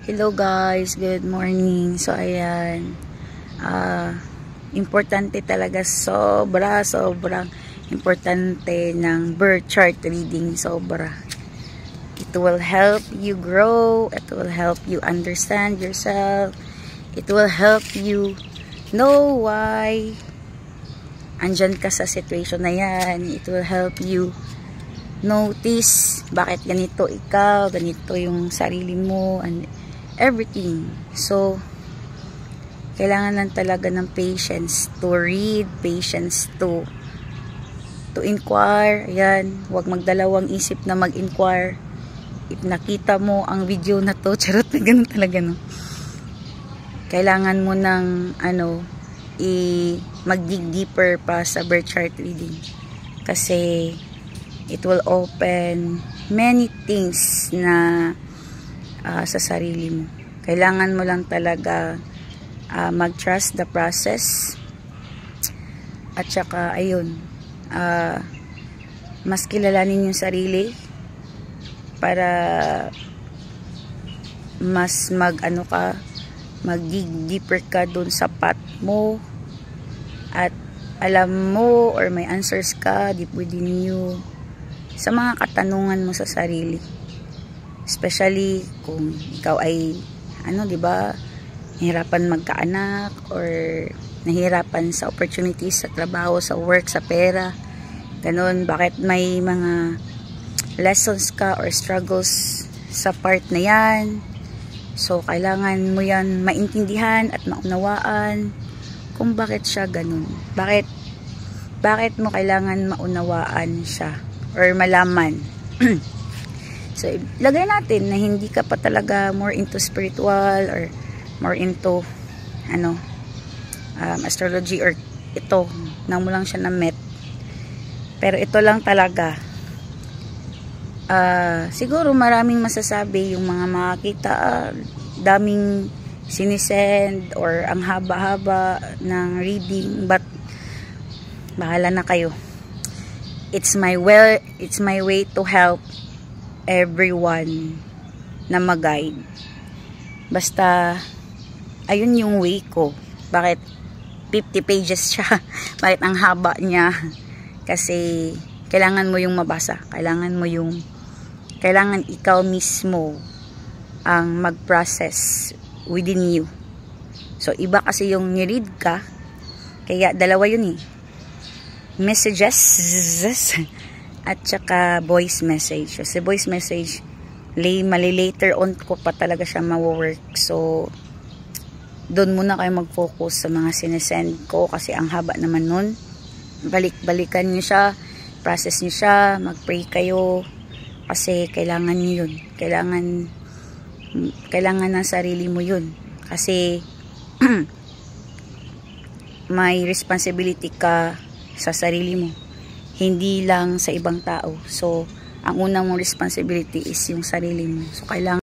Hello guys, good morning. So ayan, importante talaga, sobrang importante ng birth chart reading, sobra. It will help you grow, it will help you understand yourself, it will help you know why andyan ka sa situation na yan. It will help you notice bakit ganito ikaw, ganito yung sarili mo, and everything. So kailangan lang talaga ng patience to read, patience to inquire. Ayan, huwag magdalawang isip na mag-inquire. If nakita mo ang video na to, charot na ganun talaga, no? Kailangan mo ng mag-dig deeper pa sa birth chart reading, kasi it will open many things na sa sarili mo. Kailangan mo lang talaga mag-trust the process, at saka ayun, mas kilalanin yung sarili para mas mag-dig deeper ka dun sa path mo, at alam mo or may answers ka deep within you sa mga katanungan mo sa sarili. Especially kung ikaw ay di ba, nahirapan magkaanak or nahirapan sa opportunities sa trabaho, sa work, sa pera, ganun. Bakit may mga lessons ka or struggles sa part na yan? So kailangan mo yan maintindihan at maunawaan kung bakit siya ganun. Bakit mo kailangan maunawaan siya or malaman. So ilagay natin na hindi ka pa talaga more into spiritual or more into astrology, or ito nang mo lang siya na-met, pero ito lang talaga. Siguro maraming masasabi yung mga makakita, daming sinisend or ang haba-haba ng reading, but bahala na kayo. It's my way to help everyone na mag-guide. Basta ayun yung way ko. Bakit 50 pages siya? Bakit ang haba niya? Kasi kailangan mo yung mabasa. Kailangan ikaw mismo ang mag-process within you. So iba kasi yung ni-read ka, kaya dalawa yun eh. Messages at saka voice message. Kasi voice message, later on ko pa talaga siya ma-work. So doon muna kayo mag-focus sa mga sinesend ko, kasi ang haba naman nun. Balik-balikan nyo siya, process nyo siya, mag-pray kayo, kasi kailangan nyo yun. Kailangan ng sarili mo yun, kasi may responsibility ka sa sarili mo, hindi lang sa ibang tao. So ang unang mong responsibility is yung sarili mo. So kailangan